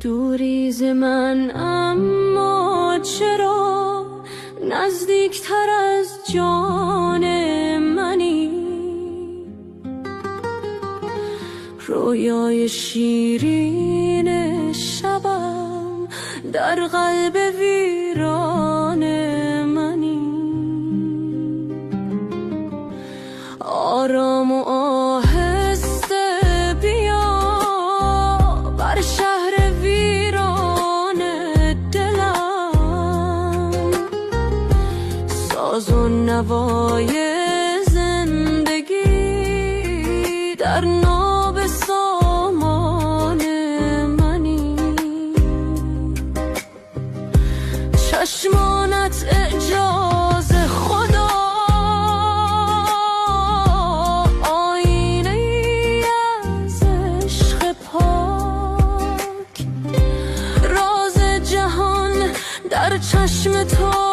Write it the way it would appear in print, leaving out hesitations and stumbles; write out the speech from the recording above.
دوری ز من اما چرا نزدیکتر از جان منی. رویای شیرین شبم در قلب ویران منی. آرام و آهسته بیا بر شهر ویران دلم. ساز و نوای زندگی در ناب سامان منی. چشمانت اعجاز خدا، آینه ای از عشق پاک. راز جهان در چشم تو